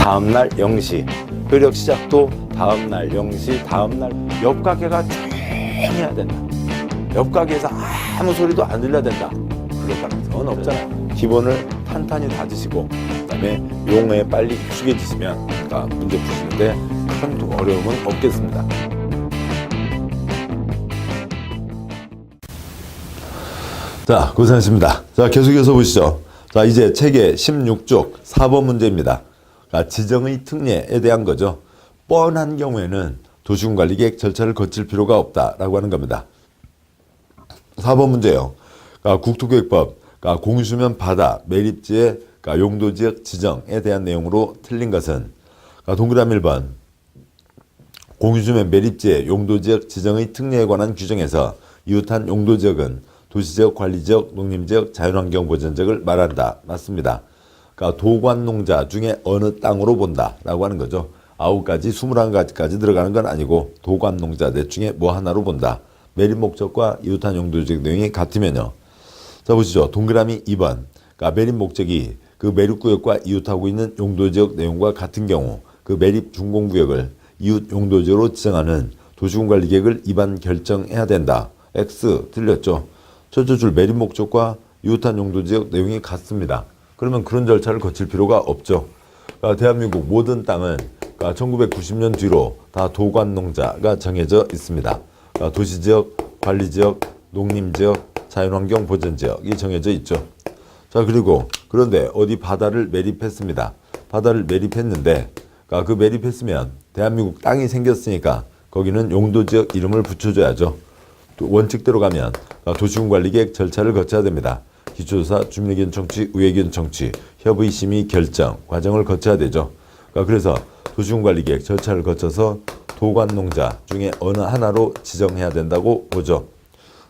다음날 0시, 효력 시작도 다음날 0시, 다음날 옆 가게가 조용해야 된다. 옆 가게에서 아무 소리도 안 들려야 된다. 그럴 가능성은 없잖아요. 기본을 탄탄히 다지시고 그다음에 용어에 빨리 익숙해지시면 그러니까 문제 푸시는데 큰 어려움은 없겠습니다. 자, 고생하셨습니다. 자, 계속해서 보시죠. 자, 이제 책의 16쪽 4번 문제입니다. 지정의 특례에 대한 거죠. 뻔한 경우에는 도시군관리계획 절차를 거칠 필요가 없다라고 하는 겁니다. 4번 문제요. 국토계획법 공유수면 바다 매립지의 용도지역 지정에 대한 내용으로 틀린 것은 동그라미 1번 공유수면 매립지의 용도지역 지정의 특례에 관한 규정에서 이웃한 용도지역은 도시지역, 관리지역, 농림지역, 자연환경보전지역을 말한다. 맞습니다. 도관농자 중에 어느 땅으로 본다라고 하는 거죠. 9가지, 21가지까지 들어가는 건 아니고 도관농자 넷 중에 뭐 하나로 본다. 매립 목적과 이웃한 용도지역 내용이 같으면요. 자, 보시죠. 동그라미 2번. 매립 목적이 그 매립구역과 이웃하고 있는 용도지역 내용과 같은 경우 그 매립 준공구역을 이웃 용도지역으로 지정하는 도시군관리계획을 입안 결정해야 된다. X 틀렸죠. 첫째 줄 매립 목적과 이웃한 용도지역 내용이 같습니다. 그러면 그런 절차를 거칠 필요가 없죠. 대한민국 모든 땅은 1990년 뒤로 다 도관농자가 정해져 있습니다. 도시지역, 관리지역, 농림지역, 자연환경보전지역이 정해져 있죠. 자, 그리고 그런데 어디 바다를 매립했습니다. 바다를 매립했는데 그 매립했으면 대한민국 땅이 생겼으니까 거기는 용도지역 이름을 붙여줘야죠. 원칙대로 가면 도시군관리계획 절차를 거쳐야 됩니다. 기초조사, 주민의견 청취, 의회견 청취, 협의, 심의, 결정 과정을 거쳐야 되죠. 그래서 도시군관리계획 절차를 거쳐서 도관농자 중에 어느 하나로 지정해야 된다고 보죠.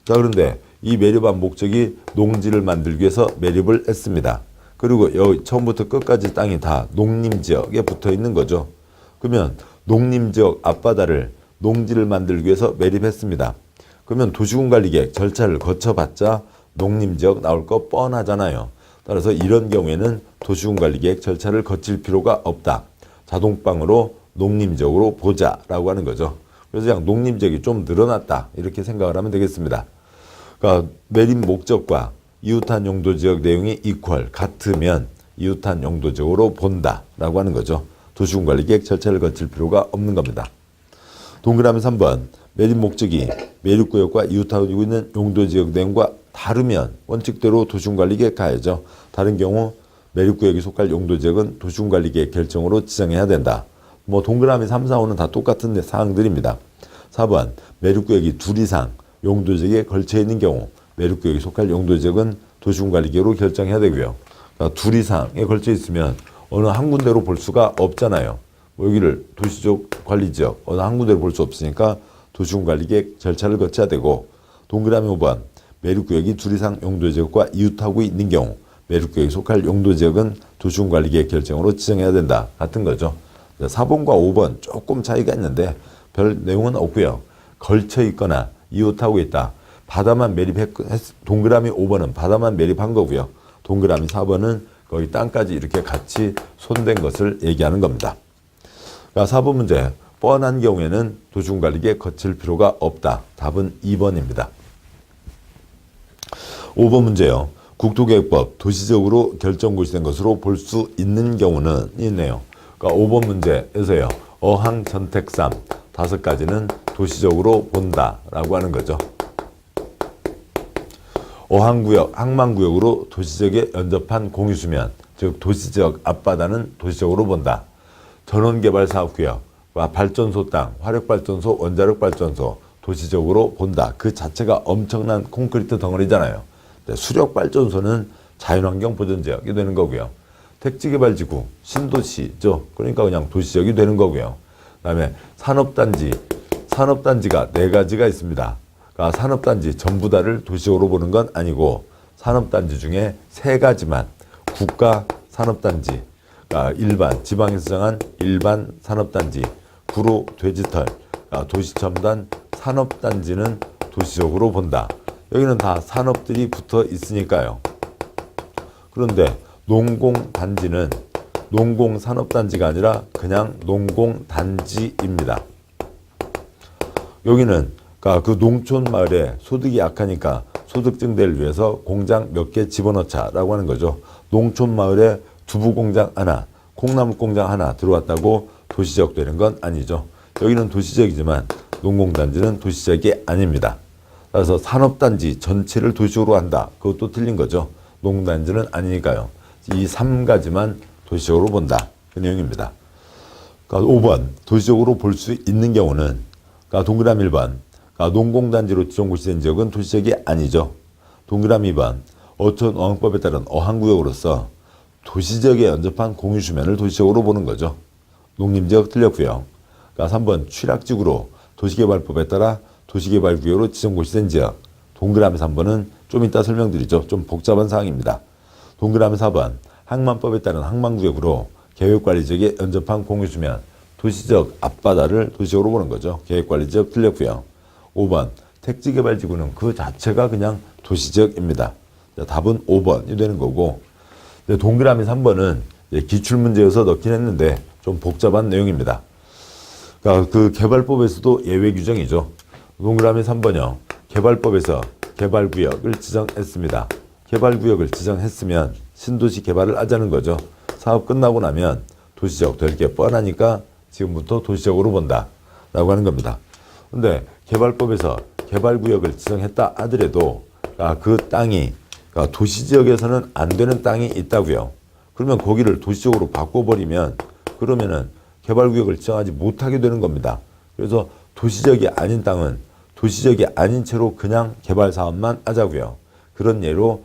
자, 그런데 이 매립한 목적이 농지를 만들기 위해서 매립을 했습니다. 그리고 여기 처음부터 끝까지 땅이 다 농림지역에 붙어 있는 거죠. 그러면 농림지역 앞바다를 농지를 만들기 위해서 매립했습니다. 그러면 도시군관리계획 절차를 거쳐봤자 농림지역 나올 거 뻔하잖아요. 따라서 이런 경우에는 도시군관리계획 절차를 거칠 필요가 없다. 자동방으로 농림지역으로 보자라고 하는 거죠. 그래서 그냥 농림지역이 좀 늘어났다 이렇게 생각을 하면 되겠습니다. 매립 목적과 이웃한 용도지역 내용이 같으면 이웃한 용도지역으로 본다라고 하는 거죠. 도시군관리계획 절차를 거칠 필요가 없는 겁니다. 동그라미 3번 매립 목적이 매립구역과 이웃하고 있는 용도지역 내용과 다르면 원칙대로 도시군관리계획 가야죠. 다른 경우 매립구역이 속할 용도지역은 도시군관리계획 결정으로 지정해야 된다. 동그라미 3, 4, 5는 다 똑같은 사항들입니다. 4번 매립구역이 둘 이상 용도지역에 걸쳐 있는 경우 매립구역이 속할 용도지역은 도시군관리계획으로 결정해야 되고요. 둘 이상에 걸쳐 있으면 어느 한 군데로 볼 수가 없잖아요. 여기를 도시적 관리지역 어느 한 군데로 볼 수 없으니까 도시군관리계획 절차를 거쳐야 되고 동그라미 5번 매립구역이 둘 이상 용도지역과 이웃하고 있는 경우 매립구역에 속할 용도지역은 도시군관리계획 결정으로 지정해야 된다. 같은 거죠. 4번과 5번 조금 차이가 있는데 별 내용은 없고요. 걸쳐 있거나 이웃하고 있다. 바다만 동그라미 5번은 바다만 매립한 거고요. 동그라미 4번은 거의 땅까지 이렇게 같이 손댄 것을 얘기하는 겁니다. 4번 문제. 뻔한 경우에는 도시군관리계획 거칠 필요가 없다. 답은 2번입니다. 5번 문제요. 국토계획법 도시적으로 결정고시된 것으로 볼 수 있는 경우는 있네요. 5번 문제에서요. 어항, 전택, 3, 5가지는 도시적으로 본다라고 하는 거죠. 어항구역, 항만구역으로 도시지역에 연접한 공유수면, 즉 도시지역 앞바다는 도시적으로 본다. 전원개발사업구역, 발전소 땅, 화력발전소, 원자력발전소 도시적으로 본다. 그 자체가 엄청난 콘크리트 덩어리잖아요. 수력발전소는 자연환경보전지역이 되는 거고요. 택지개발지구, 신도시죠. 그러니까 그냥 도시지역이 되는 거고요. 그 다음에 산업단지가 4가지가 있습니다. 산업단지 전부 다를 도시적으로 보는 건 아니고 산업단지 중에 3가지만 국가산업단지, 일반, 지방에서 정한 일반 산업단지, 구로, 돼지털, 도시첨단 산업단지는 도시적으로 본다. 여기는 다 산업들이 붙어 있으니까요. 그런데 농공단지는 농공산업단지가 아니라 그냥 농공단지입니다. 여기는 그 농촌 마을에 소득이 약하니까 소득 증대를 위해서 공장 몇 개 집어넣자라고 하는 거죠. 농촌 마을에 두부 공장 하나, 콩나물 공장 하나 들어왔다고 도시적 되는 건 아니죠. 여기는 도시적이지만 농공단지는 도시적이 아닙니다. 따라서 산업단지 전체를 도시적으로 한다. 그것도 틀린 거죠. 농단지는 아니니까요. 이 3가지만 도시적으로 본다. 그 내용입니다. 5번 도시적으로 볼 수 있는 경우는 동그라미 1번 농공단지로 지정고시된 지역은 도시적이 아니죠. 동그라미 2번 어촌 어항법에 따른 어항구역으로서 도시지역에 연접한 공유수면을 도시적으로 보는 거죠. 농림지역 틀렸고요. 3번 취락지구로 도시개발법에 따라 도시개발구역으로 지정고시된 지역. 동그라미 3번은 좀 이따 설명드리죠. 좀 복잡한 사항입니다. 동그라미 4번 항만법에 따른 항만구역으로 계획관리지역에 연접한 공유수면. 도시적 앞바다를 도시적으로 보는 거죠. 계획관리지역 틀렸고요. 5번 택지개발지구는 그 자체가 그냥 도시지역입니다. 자, 답은 5번이 되는 거고, 동그라미 3번은 기출문제여서 넣긴 했는데 좀 복잡한 내용입니다. 그 개발법에서도 예외 규정이죠. 동그라미 3번요. 개발법에서 개발구역을 지정했습니다. 개발구역을 지정했으면 신도시 개발을 하자는 거죠. 사업 끝나고 나면 도시적 될 게 뻔하니까 지금부터 도시적으로 본다 라고 하는 겁니다. 근데 개발법에서 개발구역을 지정했다 하더라도 그 땅이 도시지역에서는 안 되는 땅이 있다고요. 그러면 거기를 도시적으로 바꿔버리면 그러면은 개발구역을 지정하지 못하게 되는 겁니다. 그래서 도시적이 아닌 땅은 도시적이 아닌 채로 그냥 개발사업만 하자고요. 그런 예로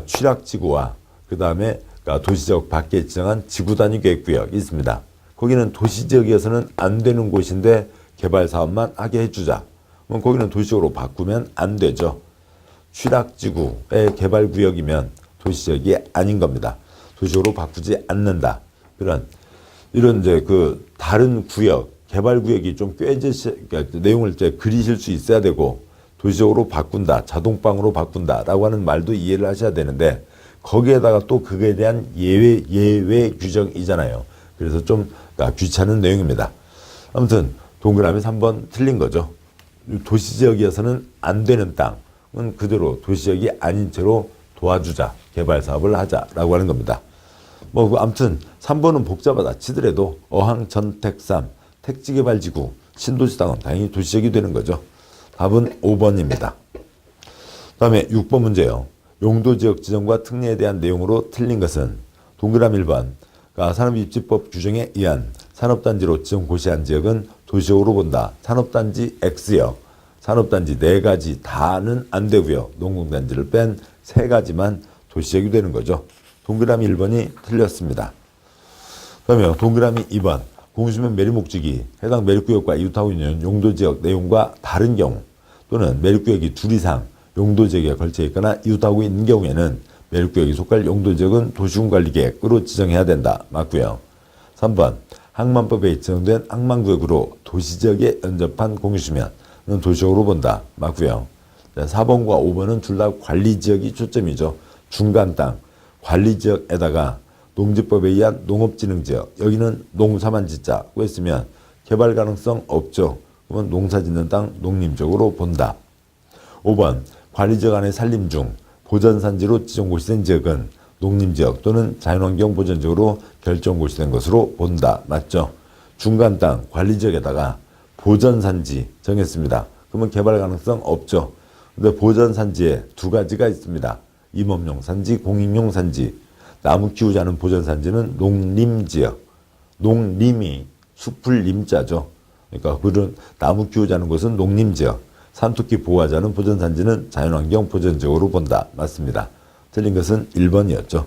취락지구와 그 다음에 도시적 밖에 지정한 지구단위계획구역이 있습니다. 거기는 도시지역에서는 안 되는 곳인데 개발사업만 하게 해주자. 그럼 거기는 도시적으로 바꾸면 안 되죠. 취락지구의 개발구역이면 도시적이 아닌 겁니다. 도시적으로 바꾸지 않는다. 이런 이제 다른 구역, 개발구역이 좀 그러니까 내용을 이제 그리실 수 있어야 되고, 도시적으로 바꾼다, 자동방으로 바꾼다라고 하는 말도 이해를 하셔야 되는데, 거기에다가 또 그거에 대한 예외 규정이잖아요. 그래서 좀 귀찮은 내용입니다. 아무튼 동그라미 3번 틀린 거죠. 도시지역에서는 안 되는 땅은 그대로 도시지역이 아닌 채로 도와주자, 개발 사업을 하자라고 하는 겁니다. 아무튼 3번은 복잡하다 치더라도 어항 전택3 택지개발지구 신도시 땅은 당연히 도시지역이 되는 거죠. 답은 5번입니다. 다음에 6번 문제요. 용도지역 지정과 특례에 대한 내용으로 틀린 것은 동그라미 1번 산업입지법 규정에 의한 산업단지로 지정 고시한 지역은 도시적으로 본다. 산업단지 X역, 산업단지 4가지 다는 안 되고요. 농공단지를 뺀 3가지만 도시적이 되는 거죠. 동그라미 1번이 틀렸습니다. 그러면 동그라미 2번 공유수면 매립목적이 해당 매립구역과 이웃하고 있는 용도지역 내용과 다른 경우, 또는 매립구역이 둘 이상 용도지역에 걸쳐 있거나 이웃하고 있는 경우에는 매립구역이 속할 용도지역은 도시군관리계획으로 지정해야 된다. 맞고요. 3번 항만법에 지정된 항만구역으로 도시지역에 연접한 공유수면은 도시적으로 본다. 맞고요. 4번과 5번은 둘 다 관리지역이 초점이죠. 중간 땅, 관리지역에다가 농지법에 의한 농업진흥지역, 여기는 농사만 짓자고 했으면 개발 가능성 없죠. 그러면 농사 짓는 땅 농림적으로 본다. 5번 관리지역 안에 산림 중 보전산지로 지정고시된 지역은 농림지역 또는 자연환경보전지역으로 결정고시된 것으로 본다. 맞죠? 중간 땅 관리지역에다가 보전산지 정했습니다. 그러면 개발 가능성 없죠. 근데 보전산지에 2가지가 있습니다. 임업용 산지, 공익용 산지. 나무 키우자는 보전산지는 농림지역. 농림이 숲을 림자죠. 그러니까 그런 나무 키우자는 곳은 농림지역. 산토끼 보호하자는 보전산지는 자연환경 보전지역으로 본다. 맞습니다. 틀린 것은 1번이었죠.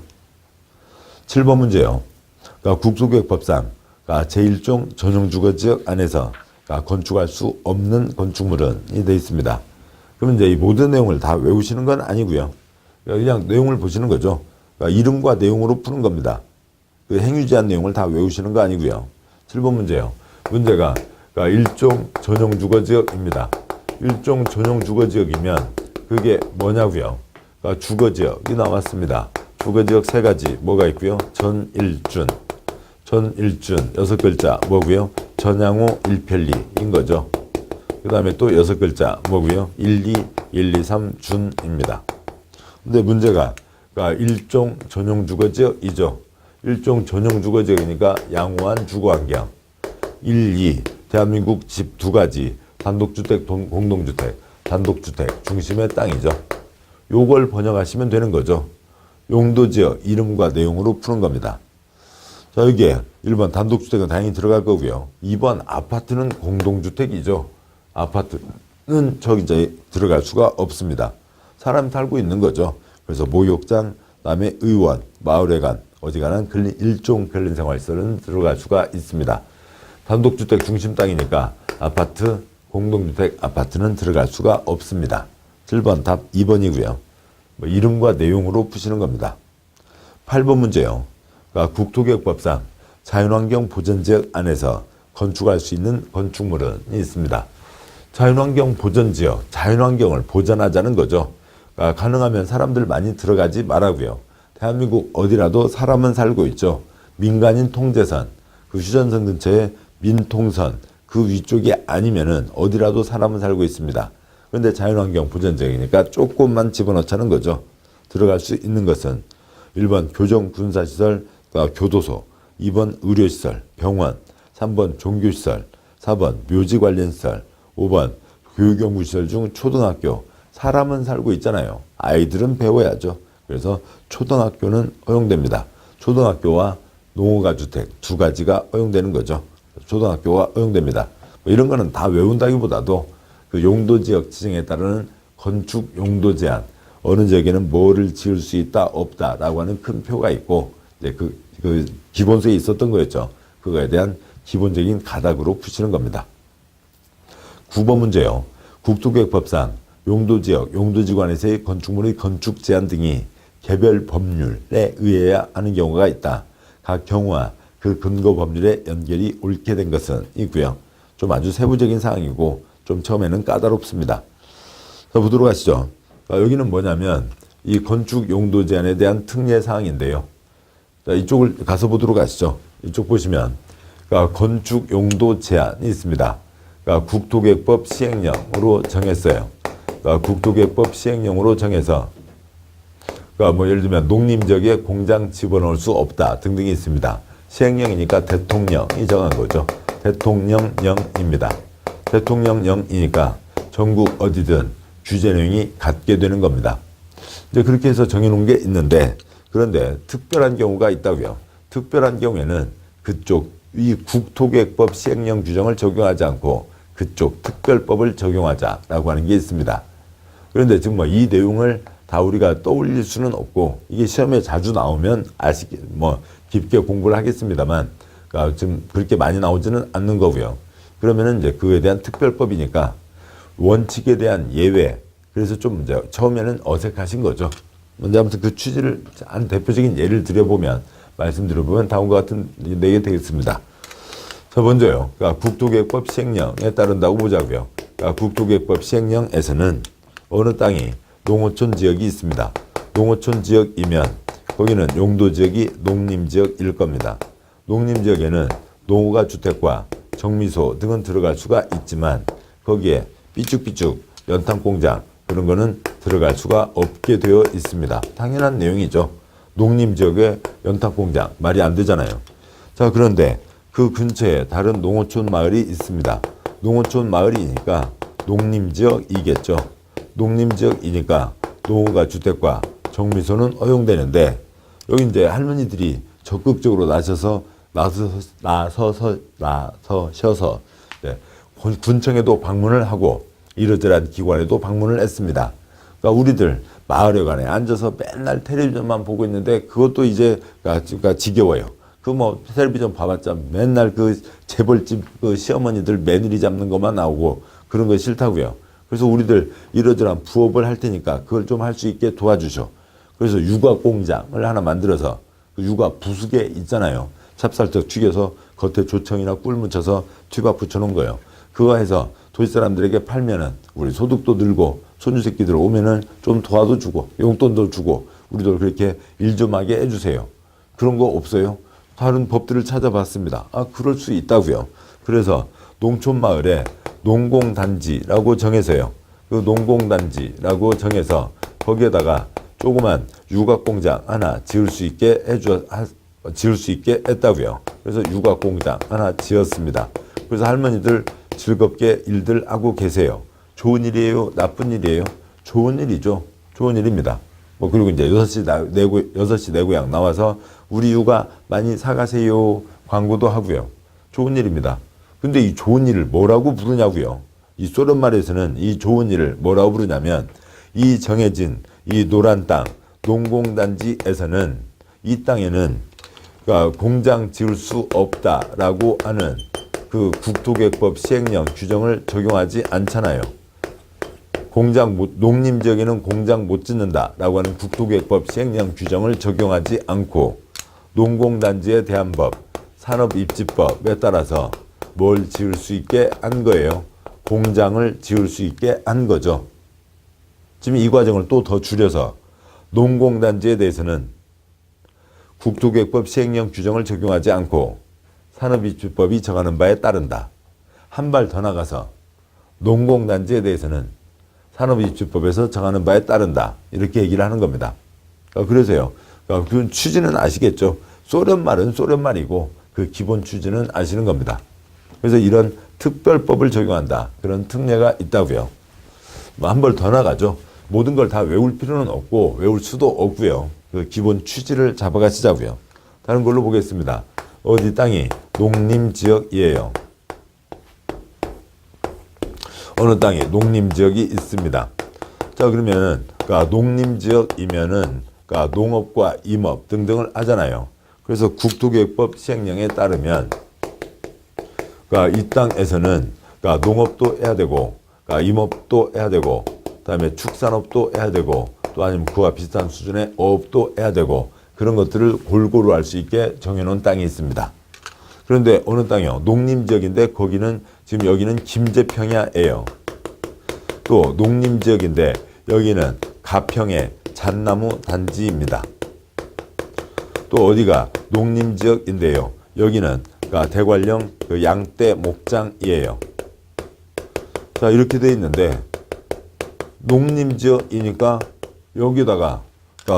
7번 문제요. 국토교획법상 제1종 전용주거지역 안에서 건축할 수 없는 건축물은 이 되어 있습니다. 그러면 이제 이 모든 내용을 다 외우시는 건 아니고요. 그냥 내용을 보시는 거죠. 이름과 내용으로 푸는 겁니다. 그 행위제한 내용을 다 외우시는 거 아니고요. 7번 문제요. 문제가 일종 전용주거지역입니다. 일종 전용주거지역이면 그게 뭐냐고요? 주거지역이 나왔습니다. 주거지역 3가지 뭐가 있고요. 전일준, 전일준 6글자 뭐고요? 전양호 일편리인 거죠. 그 다음에 또 6글자 뭐고요? 1, 2, 3준입니다. 근데 문제가 그러니까 일종 전용 주거지역이죠. 일종 전용 주거지역이니까 양호한 주거환경. 1, 2 대한민국 집 2가지 단독주택, 공동주택, 단독주택 중심의 땅이죠. 요걸 번역하시면 되는 거죠. 용도지역 이름과 내용으로 푸는 겁니다. 자, 여기에 1번 단독주택은 당연히 들어갈 거고요. 2번 아파트는 공동주택이죠. 아파트는 저기 들어갈 수가 없습니다. 사람이 살고 있는 거죠. 그래서 목욕장, 그다음에 의원, 마을회관, 어지간한 일종 근린생활시설은 들어갈 수가 있습니다. 단독주택 중심 땅이니까 아파트, 공동주택, 아파트는 들어갈 수가 없습니다. 7번 답 2번이고요. 이름과 내용으로 푸시는 겁니다. 8번 문제요. 그러니까 국토개혁법상 자연환경 보전지역 안에서 건축할 수 있는 건축물은 있습니다. 자연환경 보전지역, 자연환경을 보전하자는 거죠. 그러니까 가능하면 사람들 많이 들어가지 말라고요. 대한민국 어디라도 사람은 살고 있죠. 민간인 통제선, 그 휴전선 근처에 민통선, 그 위쪽이 아니면은 어디라도 사람은 살고 있습니다. 그런데 자연환경 보전지역이니까 조금만 집어넣자는 거죠. 들어갈 수 있는 것은 1번 교정 군사시설, 교도소, 2번 의료시설, 병원, 3번 종교시설, 4번 묘지 관련시설, 5번 교육연구시설 중 초등학교. 사람은 살고 있잖아요. 아이들은 배워야죠. 그래서 초등학교는 허용됩니다. 초등학교와 농어가주택 2가지가 허용되는 거죠. 초등학교가 허용됩니다. 이런 거는 다 외운다기보다도 그 용도지역 지정에 따르는 건축 용도 제한, 어느 지역에는 뭐를 지을 수 있다 없다라고 하는 큰 표가 있고, 이제 그 기본서에 있었던 거였죠. 그거에 대한 기본적인 가닥으로 푸시는 겁니다. 9번 문제요. 국토개혁법상 용도지역, 용도지구안에서의 건축물의 건축 제한 등이 개별 법률에 의해야 하는 경우가 있다. 각 경우와 그 근거 법률에 연결이 옳게 된 것은 있고요. 좀 아주 세부적인 사항이고 좀 처음에는 까다롭습니다. 자, 보도록 하시죠. 여기는 뭐냐면 이 건축 용도 제한에 대한 특례 사항인데요. 자, 이쪽을 가서 보도록 하시죠. 이쪽 보시면 건축 용도 제한이 있습니다. 국토개혁법 시행령으로 정했어요. 국토개혁법 시행령으로 정해서 뭐 예를 들면 농림지역에 공장 집어넣을 수 없다 등등이 있습니다. 시행령이니까 대통령이 정한 거죠. 대통령령입니다. 대통령령이니까 전국 어디든 규제 내용이 같게 되는 겁니다. 이제 그렇게 해서 정해놓은 게 있는데, 그런데 특별한 경우가 있다고요. 특별한 경우에는 그쪽 이 국토개혁법 시행령 규정을 적용하지 않고 그쪽 특별법을 적용하자라고 하는 게 있습니다. 그런데 지금 이 내용을 다 우리가 떠올릴 수는 없고, 이게 시험에 자주 나오면 깊게 공부를 하겠습니다만, 지금 그렇게 많이 나오지는 않는 거고요. 그러면은 이제 그에 대한 특별법이니까 원칙에 대한 예외. 그래서 좀 이제 처음에는 어색하신 거죠. 먼저 아무튼 그 취지를 한 대표적인 예를 들어보면, 말씀드려보면 다음과 같은 내게 되겠습니다. 자, 먼저요. 국토개혁법 시행령에 따른다고 보자고요. 국토개혁법 시행령에서는 어느 땅이 농어촌 지역이 있습니다. 농어촌 지역이면 거기는 용도지역이 농림지역일 겁니다. 농림지역에는 농어가 주택과 정미소 등은 들어갈 수가 있지만 거기에 삐쭉삐쭉 연탄공장 그런 거는 들어갈 수가 없게 되어 있습니다. 당연한 내용이죠. 농림지역에 연탄공장 말이 안 되잖아요. 자, 그런데 그 근처에 다른 농어촌 마을이 있습니다. 농어촌 마을이니까 농림지역이겠죠. 농림지역이니까 농어가 주택과 정미소는 허용되는데, 여기 이제 할머니들이 적극적으로 나서셔서 네, 군청에도 방문을 하고 이러저러한 기관에도 방문을 했습니다. 그러니까 우리들 마을회관에 앉아서 맨날 텔레비전만 보고 있는데 그것도 이제 지겨워요. 텔레비전 봐봤자 맨날 그 재벌집 그 시어머니들 며느리 잡는 것만 나오고 그런 거 싫다고요. 그래서 우리들 이러저러한 부업을 할 테니까 그걸 좀 할 수 있게 도와주죠. 그래서 육아 공장을 하나 만들어서 그 육아 부수개 있잖아요. 찹쌀떡 튀겨서 겉에 조청이나 꿀 묻혀서 튀밥 붙여놓은 거예요. 그거 해서 도시 사람들에게 팔면은 우리 소득도 늘고 손주 새끼들 오면은 좀 도와도 주고 용돈도 주고 우리도 그렇게 일 좀 하게 해주세요. 그런 거 없어요? 하는 법들을 찾아봤습니다. 아, 그럴 수 있다고요. 그래서 농촌마을에 농공단지라고 정해서요. 그 농공단지라고 정해서 거기에다가 조그만 육아공장 하나 지을 수 있게 했다고요. 그래서 육아공장 하나 지었습니다. 그래서 할머니들 즐겁게 일들 하고 계세요. 좋은 일이에요? 나쁜 일이에요? 좋은 일이죠. 좋은 일입니다. 뭐 그리고 이제 6시 내 고향 나와서 우리 육아 많이 사가세요 광고도 하고요. 좋은 일입니다. 근데 이 좋은 일을 뭐라고 부르냐고요. 이 소련말에서는 이 좋은 일을 뭐라고 부르냐면 이 정해진 이 노란 땅 농공단지에서는 이 땅에는 그러니까 공장 지을 수 없다라고 하는 그 국토계획법 시행령 규정을 적용하지 않잖아요. 농림지역에는 공장 못 짓는다라고 하는 국토계획법 시행령 규정을 적용하지 않고 농공단지에 대한 법, 산업입지법에 따라서 뭘 지을 수 있게 한 거예요. 공장을 지을 수 있게 한 거죠. 지금 이 과정을 또 더 줄여서 농공단지에 대해서는 국토계획법 시행령 규정을 적용하지 않고 산업입지법이 정하는 바에 따른다. 한 발 더 나가서 농공단지에 대해서는 산업입지법에서 정하는 바에 따른다. 이렇게 얘기를 하는 겁니다. 그래서요. 그 취지는 아시겠죠? 소련말은 소련말이고 그 기본 취지는 아시는 겁니다. 그래서 이런 특별법을 적용한다. 그런 특례가 있다고요. 한 발 더 나가죠. 모든 걸 다 외울 필요는 없고 외울 수도 없고요. 그 기본 취지를 잡아가시자고요. 다른 걸로 보겠습니다. 어디 땅이 농림지역이에요. 어느 땅에 농림지역이 있습니다. 자, 그러면은 그러니까 농림지역이면은 그러니까 농업과 임업 등등을 하잖아요. 그래서 국토계획법 시행령에 따르면 그러니까 이 땅에서는 그러니까 농업도 해야 되고 그러니까 임업도 해야 되고 그다음에 축산업도 해야 되고 또 아니면 그와 비슷한 수준의 어업도 해야 되고 그런 것들을 골고루 할 수 있게 정해놓은 땅이 있습니다. 그런데 어느 땅이요? 농림지역인데 거기는 지금 여기는 김제평야예요. 또 농림지역인데 여기는 가평의 잣나무 단지입니다. 또 어디가 농림지역인데요. 여기는 대관령 그 양떼 목장이에요. 자, 이렇게 돼 있는데 농림지역이니까 여기다가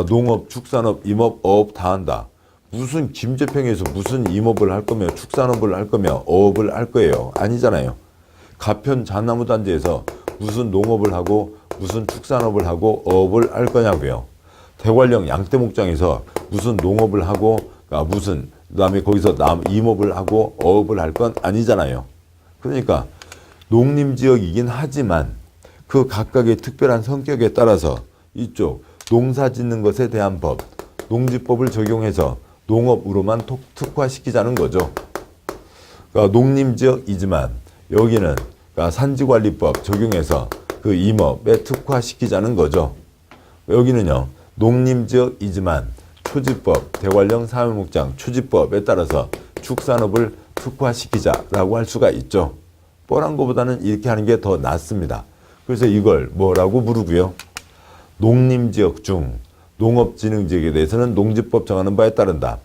농업, 축산업, 임업, 어업 다 한다. 무슨 김제평에서 무슨 임업을 할 거며 축산업을 할 거며 어업을 할 거예요. 아니잖아요. 가평 잣나무 단지에서 무슨 농업을 하고 무슨 축산업을 하고 어업을 할 거냐고요. 대관령 양떼 목장에서 무슨 농업을 하고 무슨 그다음에 거기서 임업을 하고 어업을 할 건 아니잖아요. 그러니까 농림지역이긴 하지만 그 각각의 특별한 성격에 따라서 이쪽 농사 짓는 것에 대한 법, 농지법을 적용해서 농업으로만 특화시키자는 거죠. 그러니까 농림지역이지만 여기는 그러니까 산지관리법 적용해서 그 임업에 특화시키자는 거죠. 여기는요, 농림지역이지만 초지법, 대관령 사회목장 초지법에 따라서 축산업을 특화시키자라고 할 수가 있죠. 뻔한 것보다는 이렇게 하는 게 더 낫습니다. 그래서 이걸 뭐라고 부르고요? 농림지역 중 농업진흥지역에 대해서는 농지법 정하는 바에 따른다.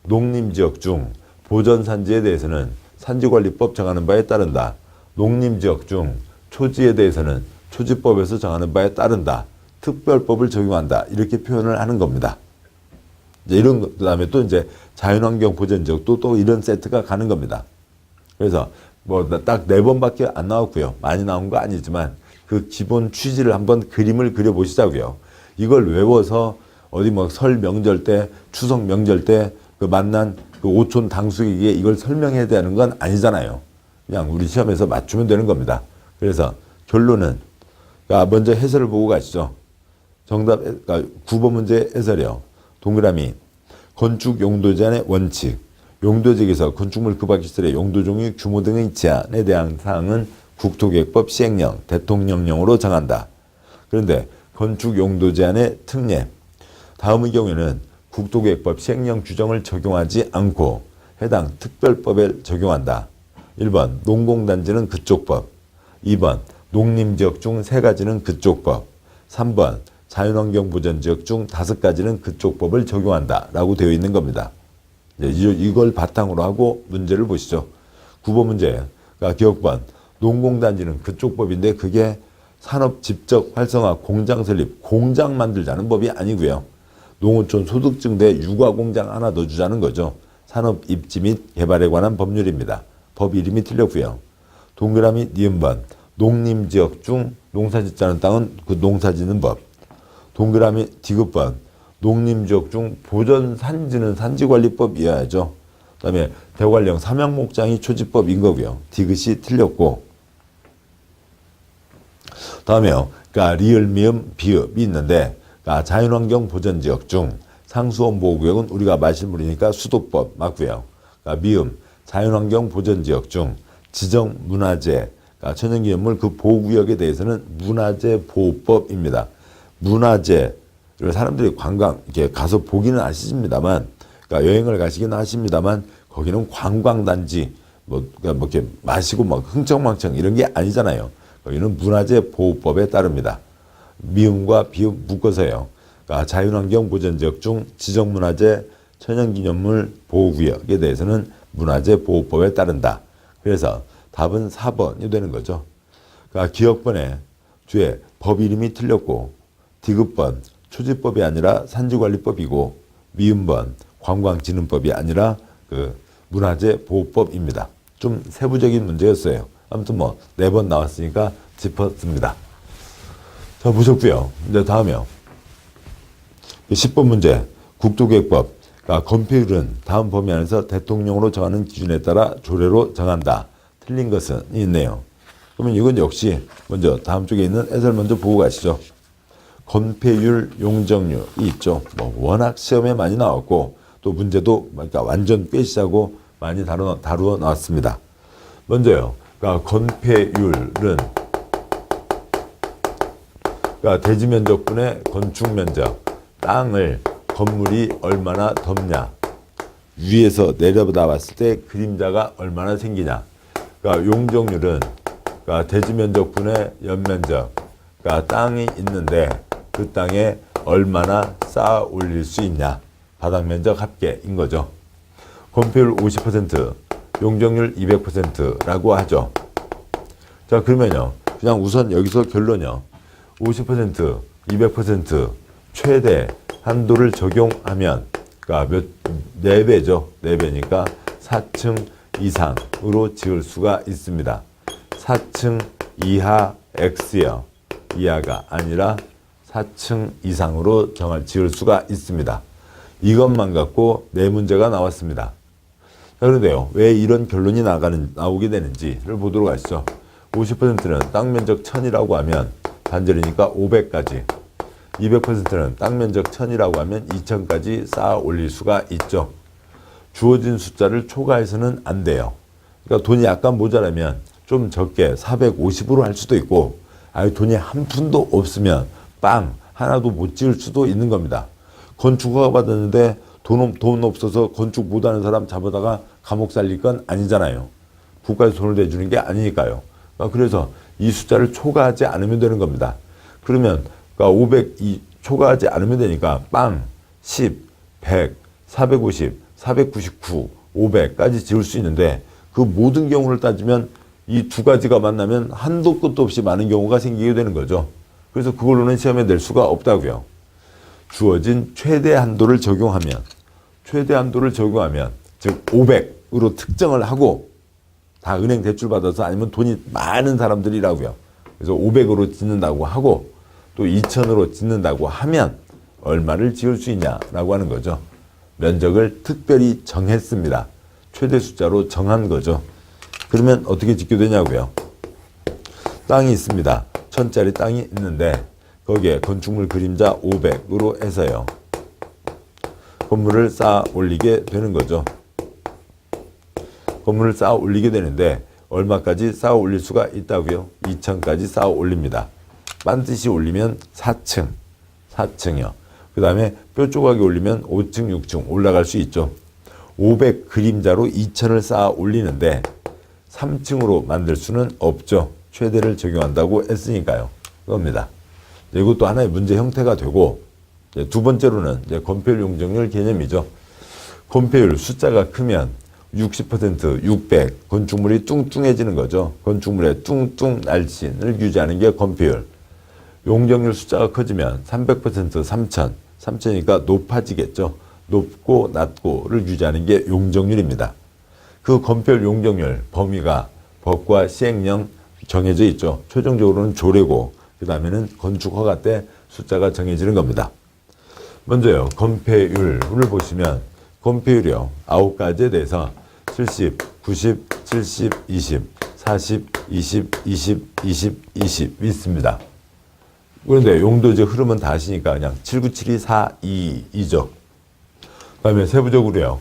농림지역 중 보전산지에 대해서는 산지관리법 정하는 바에 따른다. 농림지역 중 초지에 대해서는 초지법에서 정하는 바에 따른다. 특별법을 적용한다. 이렇게 표현을 하는 겁니다. 이제 이런 그다음에 또 이제 자연환경 보전지역도 또 이런 세트가 가는 겁니다. 그래서 뭐 딱 4번밖에 안 나왔고요. 많이 나온 거 아니지만 그 기본 취지를 한번 그림을 그려 보시자고요. 이걸 외워서 어디 뭐 설 명절 때, 추석 명절 때 그 만난 그 오촌 당숙에게 이걸 설명해야 되는 건 아니잖아요. 그냥 우리 시험에서 맞추면 되는 겁니다. 그래서 결론은 먼저 해설을 보고 가시죠. 정답 9번 문제 해설이요. 동그라미 건축 용도 제한의 원칙. 용도지역에서 건축물 그 밖 시설의 용도 종류, 규모 등의 제한에 대한 사항은 국토계획법 시행령, 대통령령으로 정한다. 그런데 건축 용도 제한의 특례. 다음의 경우에는 국토계획법 시행령 규정을 적용하지 않고 해당 특별법에 적용한다. 1번 농공단지는 그쪽 법. 2번 농림지역 중 3가지는 그쪽 법. 3번 자연환경보전지역 중 5가지는 그쪽 법을 적용한다. 라고 되어 있는 겁니다. 이걸 바탕으로 하고 문제를 보시죠. 9번 문제. 그러니까 기억번. 농공단지는 그쪽 법인데 그게 산업 집적 활성화 공장 설립, 공장 만들자는 법이 아니고요. 농어촌 소득증대 육아 공장 하나 넣어주자는 거죠. 산업 입지 및 개발에 관한 법률입니다. 법 이름이 틀렸고요. 동그라미 니은번. 농림지역 중 농사짓자는 땅은 그 농사짓는 법. 동그라미 디귿번. 농림지역 중 보전산지는 산지관리법이어야죠. 그 다음에 대관령 삼양목장이 초지법인 거고요. 디귿이 틀렸고. 다음에요. 그러니까 리을, 미음, 비읍이 있는데 그러니까 자연환경 보전지역 중 상수원 보호구역은 우리가 말씀드리니까 수도법 맞고요. 그러니까 미음, 자연환경 보전지역 중 지정문화재, 그러니까 천연기념물 그 보호구역에 대해서는 문화재보호법입니다. 문화재를 사람들이 관광 이렇게 가서 보기는 아십니다만, 그러니까 여행을 가시기는 하십니다만 거기는 관광단지 그러니까 뭐 이렇게 마시고 막 흥청망청 이런 게 아니잖아요. 거기는 문화재보호법에 따릅니다. 미음과 비읍 묶어서요. 그러니까 자연환경 보전지역 중 지정문화재 천연기념물 보호구역에 대해서는 문화재보호법에 따른다. 그래서 답은 4번이 되는 거죠. 그러니까 기억번에 뒤에 법 이름이 틀렸고 디귿번 초지법이 아니라 산지관리법이고 미음번 관광진흥법이 아니라 그 문화재보호법입니다. 좀 세부적인 문제였어요. 아무튼 뭐 4번 나왔으니까 짚었습니다. 자, 보셨고요. 이제 다음이요. 10번 문제. 국토계획법. 그러니까 건폐율은 다음 범위 안에서 대통령으로 정하는 기준에 따라 조례로 정한다. 틀린 것은 있네요. 그러면 이건 역시 먼저 다음 쪽에 있는 해설 먼저 보고 가시죠. 건폐율, 용적률이 있죠. 뭐 워낙 시험에 많이 나왔고 또 문제도 그러니까 완전 꿰시자고 많이 다루어 나왔습니다. 먼저요. 그러니까 건폐율은 그러니까 대지 면적분의 건축 면적, 땅을 건물이 얼마나 덮냐, 위에서 내려다 봤을 때 그림자가 얼마나 생기냐. 그러니까 용적률은 그러니까 대지 면적분의 연면적, 그러니까 땅이 있는데 그 땅에 얼마나 쌓아 올릴 수 있냐. 바닥 면적 합계인 거죠. 건폐율 50%, 용적률 200%라고 하죠. 자, 그러면요. 그냥 우선 여기서 결론이요. 50%, 200% 최대 한도를 적용하면 그러니까 4배죠. 4배니까 4층 이상으로 지을 수가 있습니다. 4층 이하 X요. 이하가 아니라 4층 이상으로 지을 수가 있습니다. 이것만 갖고 4문제가 나왔습니다. 자, 그런데요. 왜 이런 결론이 나오게 되는지를 보도록 하시죠. 50%는 땅 면적 1000이라고 하면 반절이니까 500까지. 200%는 땅 면적 1000이라고 하면 2000까지 쌓아 올릴 수가 있죠. 주어진 숫자를 초과해서는 안 돼요. 그러니까 돈이 약간 모자라면 좀 적게 450으로 할 수도 있고, 돈이 한 푼도 없으면 빵 하나도 못 지을 수도 있는 겁니다. 건축 허가 받았는데 돈 없어서 건축 못하는 사람 잡아다가 감옥 살릴 건 아니잖아요. 국가에서 돈을 내주는 게 아니니까요. 그래서 이 숫자를 초과하지 않으면 되는 겁니다. 그러면 500 초과하지 않으면 되니까 빵, 10, 100, 450, 499, 500까지 지을 수 있는데 그 모든 경우를 따지면 이 두 가지가 만나면 한도 끝도 없이 많은 경우가 생기게 되는 거죠. 그래서 그걸로는 시험에 낼 수가 없다고요. 주어진 최대 한도를 적용하면 즉 500으로 특정을 하고 다 은행 대출 받아서 아니면 돈이 많은 사람들이라고요. 그래서 500으로 짓는다고 하고 또 2000으로 짓는다고 하면 얼마를 지을 수 있냐라고 하는 거죠. 면적을 특별히 정했습니다. 최대 숫자로 정한 거죠. 그러면 어떻게 짓게 되냐고요. 땅이 있습니다. 1000짜리 땅이 있는데 거기에 건축물 그림자 500으로 해서요. 건물을 쌓아 올리게 되는 거죠. 건물을 쌓아 올리게 되는데 얼마까지 쌓아 올릴 수가 있다고요? 2000까지 쌓아 올립니다. 반드시 올리면 4층이요. 그 다음에 뼈 조각이 올리면 5층, 6층 올라갈 수 있죠. 500 그림자로 2000을 쌓아 올리는데 3층으로 만들 수는 없죠. 최대를 적용한다고 했으니까요. 그겁니다. 이것도 하나의 문제 형태가 되고 두 번째로는 건폐율 용적률 개념이죠. 건폐율 숫자가 크면 60%, 600, 건축물이 뚱뚱해지는 거죠. 건축물의 뚱뚱 날씬을 유지하는 게 건폐율. 용적률 숫자가 커지면 300%, 3000, 3000이니까 높아지겠죠. 높고 낮고를 유지하는 게 용적률입니다. 그 건폐율 용적률 범위가 법과 시행령 정해져 있죠. 최종적으로는 조례고 그 다음에는 건축 허가 때 숫자가 정해지는 겁니다. 먼저요. 건폐율을 보시면 건폐율이요. 9가지에 대해서 70, 90, 70, 20, 40, 20, 20, 20, 20 있습니다. 그런데 용도적 흐름은 다 아시니까 그냥 797, 4, 2, 2죠. 그 다음에 세부적으로요.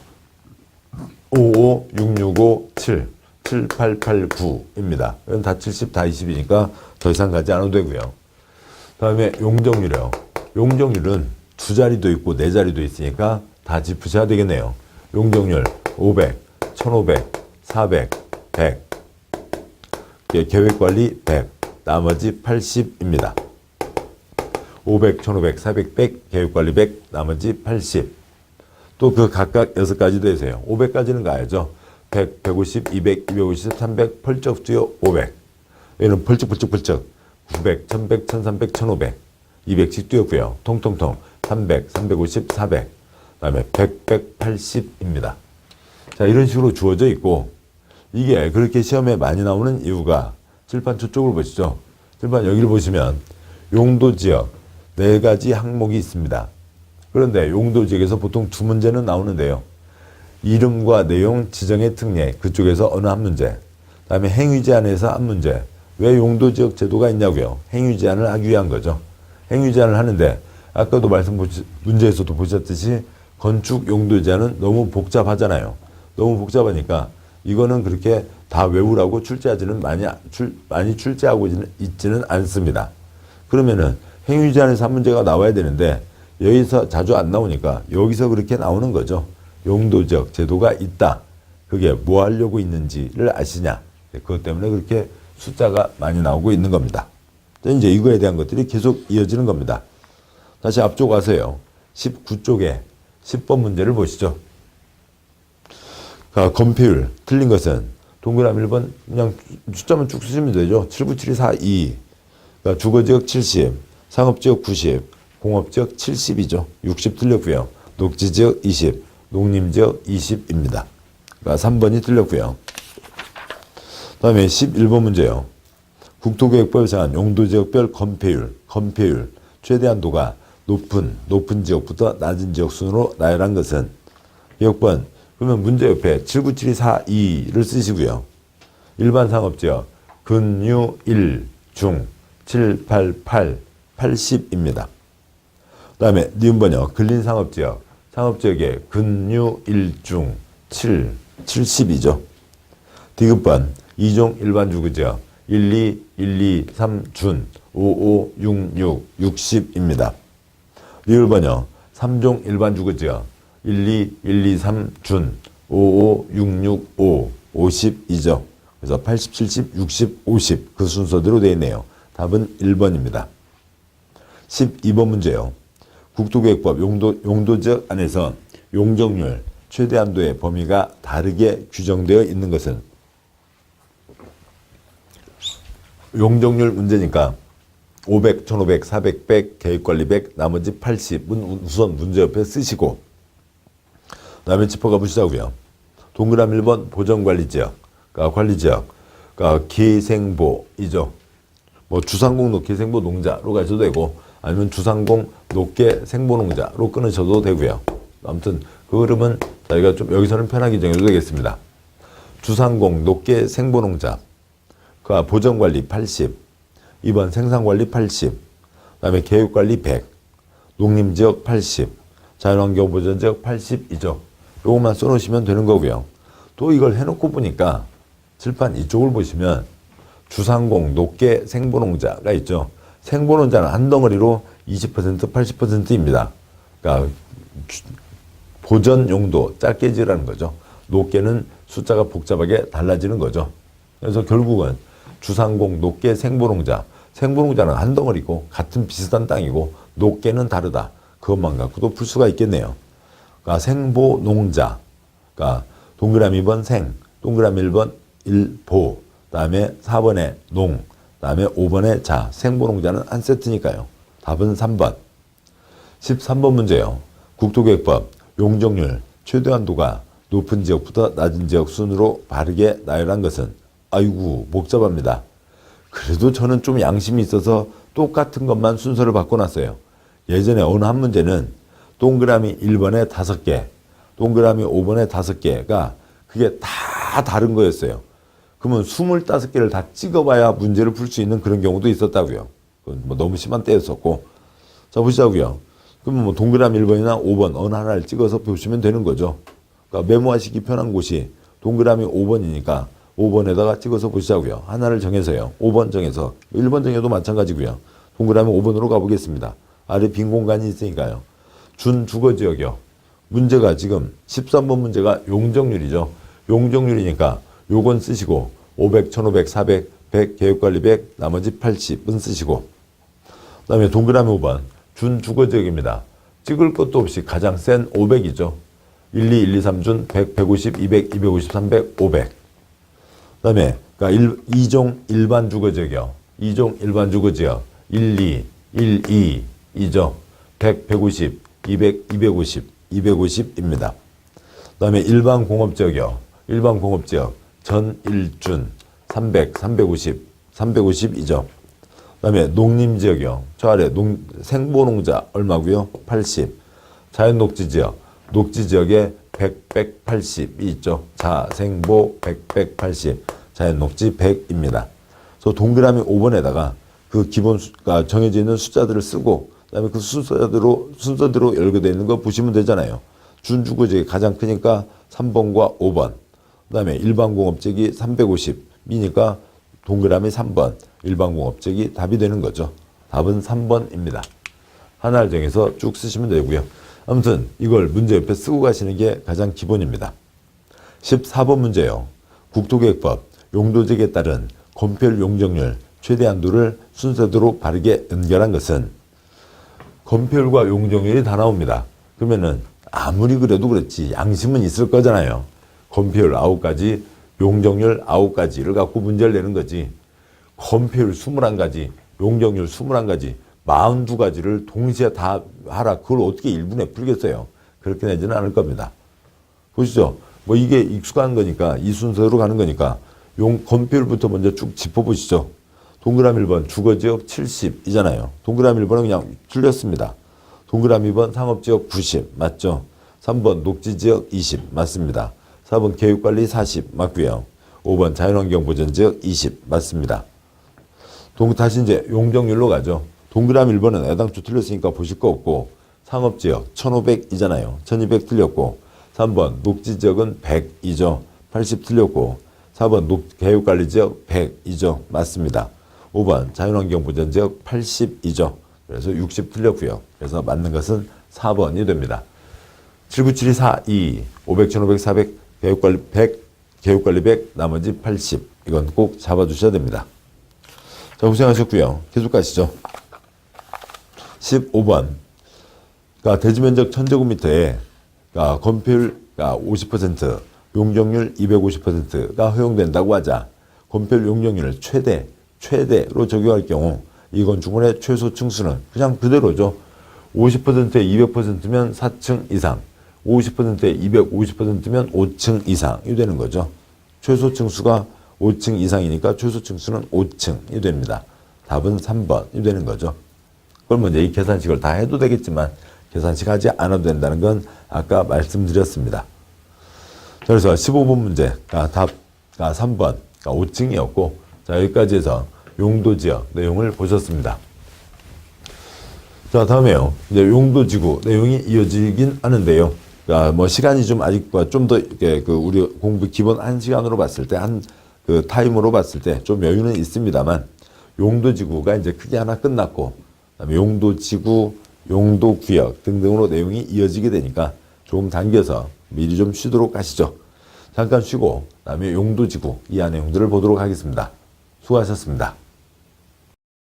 55, 665, 7, 7, 8, 8, 9입니다. 이건 다 70, 다 20이니까 더 이상 가지 않아도 되고요. 그 다음에 용적률이요. 용적률은 2자리도 있고 4자리도 있으니까 다 짚으셔야 되겠네요. 용적률 500, 1500, 400, 100. 계획관리 100, 나머지 80입니다. 500, 1500, 400, 100, 계획관리 100, 나머지 80. 또 그 각각 6가지 되세요. 500까지는 가야죠. 100, 150, 200, 250, 300, 펄쩍 뛰어 500. 얘는 펄쩍. 900, 1100, 1300, 1500. 200씩 뛰었고요. 통통통. 300, 350, 400. 그 다음에 100, 180입니다. 자, 이런 식으로 주어져 있고, 이게 그렇게 시험에 많이 나오는 이유가 칠판 저쪽을 보시죠. 칠판 여기를 보시면 용도지역 4가지 항목이 있습니다. 그런데 용도지역에서 보통 2문제는 나오는데요. 이름과 내용, 지정의 특례, 그쪽에서 어느 한 문제. 그 다음에 행위제한에서 한 문제. 왜 용도지역 제도가 있냐고요. 행위제한을 하기 위한 거죠. 행위제한을 하는데 아까도 문제에서도 보셨듯이 건축 용도제한은 너무 복잡하잖아요. 너무 복잡하니까 이거는 그렇게 다 외우라고 출제하지는 많이 출제하고 있지는 않습니다. 그러면은 행위제한에서 한 문제가 나와야 되는데 여기서 자주 안 나오니까 여기서 그렇게 나오는 거죠. 용도적 제도가 있다. 그게 뭐 하려고 있는지를 아시냐. 그것 때문에 그렇게 숫자가 많이 나오고 있는 겁니다. 이제 이거에 대한 것들이 계속 이어지는 겁니다. 다시 앞쪽 와서요. 19쪽에 10번 문제를 보시죠. 건폐율 틀린 것은 동그라미 1번 그냥 숫자만 쭉 쓰시면 되죠. 797, 4, 2. 그러니까 주거지역 70, 상업지역 90, 공업지역 70이죠. 60 틀렸고요. 녹지지역 20, 농림지역 20입니다. 그러니까 3번이 틀렸고요. 그 다음에 11번 문제요. 국토계획법 제한 용도지역별 건폐율 최대한도가 높은 지역부터 낮은 지역 순으로 나열한 것은 6번. 그러면 문제 옆에 797, 4, 2를 쓰시고요. 일반 상업지역 근유 1, 중 7, 8, 8, 80입니다. 그 다음에 니은번역 근린상업지역 상업지역의 근유 1중 7, 70이죠. 디귿번 2종 일반주거지역 1, 2, 1, 2, 3, 준 5, 5, 6, 6, 60입니다. 리을번역 3종 일반주거지역 1, 2, 1, 2, 3, 준 5, 5, 6, 6, 5, 50이죠. 그래서 80, 70, 60, 50 그 순서대로 되어 있네요. 답은 1번입니다. 12번 문제요. 국토계획법 용도지역 안에서 용적률 최대한도의 범위가 다르게 규정되어 있는 것은 용적률 문제니까 500, 1500, 400, 100, 계획관리 100, 나머지 80은 우선 문제 옆에 쓰시고 다음에 짚어가 보시자고요. 동그라미 1번 보전관리지역, 관리지역, 계생보이죠. 뭐 주상공 녹계 생보 농자로 가셔도 되고 아니면 주상공 녹계 생보 농자로 끊으셔도 되고요. 아무튼 그 흐름은 저희가 좀 여기서는 편하게 정해도 되겠습니다. 주상공 녹계 생보 농자, 보전관리 80, 2번 생산관리 80, 그다음에 계획관리 100, 농림지역 80, 자연환경보전지역 80이죠. 요것만 써놓으시면 되는 거고요. 또 이걸 해놓고 보니까 칠판 이쪽을 보시면 주상공, 녹계, 생보농자가 있죠. 생보농자는 한 덩어리로 20%, 80%입니다. 그러니까 보전 용도 짧게 지으라는 거죠. 녹계는 숫자가 복잡하게 달라지는 거죠. 그래서 결국은 주상공, 녹계, 생보농자. 생보농자는 한 덩어리고 같은 비슷한 땅이고 녹계는 다르다. 그것만 갖고도 풀 수가 있겠네요. 그러니까 생보 농자. 그러니까 동그라미 2번 생, 동그라미 1번 일보, 그다음에 4번에 농, 그다음에 5번에 자. 생보농자는 한 세트니까요. 답은 3번. 13번 문제요. 국토계획법 용적률 최대 한도가 높은 지역부터 낮은 지역 순으로 바르게 나열한 것은 아이고 복잡합니다. 그래도 저는 좀 양심이 있어서 똑같은 것만 순서를 바꿔놨어요. 예전에 어느 한 문제는 동그라미 1번에 5개, 동그라미 5번에 5개가 그게 다 다른 거였어요. 그러면 25개를 다 찍어봐야 문제를 풀 수 있는 그런 경우도 있었다고요. 그건 뭐 너무 심한 때였었고. 자, 보시자고요. 그러면 뭐 동그라미 1번이나 5번 어느 하나를 찍어서 보시면 되는 거죠. 그러니까 메모하시기 편한 곳이 동그라미 5번이니까 5번에다가 찍어서 보시자고요. 하나를 정해서요. 5번 정해서 1번 정해도 마찬가지고요. 동그라미 5번으로 가보겠습니다. 아래 빈 공간이 있으니까요. 준 주거지역이요. 문제가 지금 13번 문제가 용적률이죠. 용적률이니까 요건 쓰시고 500, 1500, 400, 100, 계획관리 100, 나머지 80은 쓰시고 그 다음에 동그라미 5번 준 주거지역입니다. 찍을 것도 없이 가장 센 500이죠. 1, 2, 1, 2, 3준 100, 150, 200, 250, 300, 500. 그 다음에 그러니까 2종 일반 주거지역이요. 2종 일반 주거지역 1, 2, 1, 2, 2죠. 100, 150, 200, 250, 250입니다. 그 다음에 일반 공업지역이요. 일반 공업지역 전 1준 300, 350, 350이죠. 그 다음에 농림지역이요. 저 아래 생보농자 얼마고요? 80. 자연녹지지역. 녹지지역에 100, 180이 있죠. 자생보 100, 180. 자연녹지 100입니다. 그래서 동그라미 5번에다가 그 기본가 정해져 있는 숫자들을 쓰고 그다음에 그 순서대로 열거되어 있는 거 보시면 되잖아요. 준주거지역이 가장 크니까 3번과 5번. 그다음에 일반공업지역이 350이니까 동그라미 3번. 일반공업지역이 답이 되는 거죠. 답은 3번입니다. 하나를 정해서 쭉 쓰시면 되고요. 아무튼 이걸 문제 옆에 쓰고 가시는 게 가장 기본입니다. 14번 문제요. 국토계획법 용도지역에 따른 건폐율 용적률 최대 한도를 순서대로 바르게 연결한 것은 건폐율과 용적률이 다 나옵니다. 그러면은 아무리 그래도 그렇지 양심은 있을 거잖아요. 건폐율 9가지, 용적률 9가지를 갖고 문제를 내는 거지. 건폐율 21가지, 용적률 21가지, 42가지를 동시에 다 하라. 그걸 어떻게 1분에 풀겠어요? 그렇게 내지는 않을 겁니다. 보시죠. 뭐 이게 익숙한 거니까 이 순서로 가는 거니까 건폐율부터 먼저 쭉 짚어보시죠. 동그라미 1번 주거지역 70이잖아요. 동그라미 1번은 그냥 틀렸습니다. 동그라미 2번 상업지역 90 맞죠? 3번 녹지지역 20 맞습니다. 4번 계획관리 40 맞고요. 5번 자연환경보전지역 20 맞습니다. 다시 이제 용적률로 가죠. 동그라미 1번은 애당초 틀렸으니까 보실 거 없고 상업지역 1500이잖아요. 1200 틀렸고 3번 녹지지역은 100이죠. 80 틀렸고 4번 계획관리지역 100이죠. 맞습니다. 5번 자연환경보전지역 80이죠. 그래서 60 틀렸고요. 그래서 맞는 것은 4번이 됩니다. 797이 4, 2, 500, 1500, 400, 계획관리 100, 계획관리 100, 나머지 80. 이건 꼭 잡아주셔야 됩니다. 자, 고생하셨고요. 계속 가시죠. 15번. 그러니까 대지면적 1000제곱미터에 그러니까 건폐율 50%, 용적률 250%가 허용된다고 하자. 건폐율 용적률을 최대로 적용할 경우 이 건축물의 최소 층수는 그냥 그대로죠. 50%에 200%면 4층 이상, 50%에 250%면 5층 이상이 되는 거죠. 최소 층수가 5층 이상이니까 최소 층수는 5층이 됩니다. 답은 3번이 되는 거죠. 그럼 이제 이 계산식을 다 해도 되겠지만 계산식 하지 않아도 된다는 건 아까 말씀드렸습니다. 그래서 15번 문제가 답 3번 5층이었고 자 여기까지 해서 용도지역 내용을 보셨습니다. 자 다음에요. 이제 용도지구 내용이 이어지긴 하는데요. 뭐 시간이 좀 아직 좀 더 그 우리 공부 기본 1시간으로 봤을 때 그 타임으로 봤을 때 좀 여유는 있습니다만 용도지구가 이제 크게 하나 끝났고 그다음에 용도지구, 용도구역 등등으로 내용이 이어지게 되니까 조금 당겨서 미리 좀 쉬도록 하시죠. 잠깐 쉬고 그다음에 용도지구 이하 내용들을 보도록 하겠습니다. 수고하셨습니다.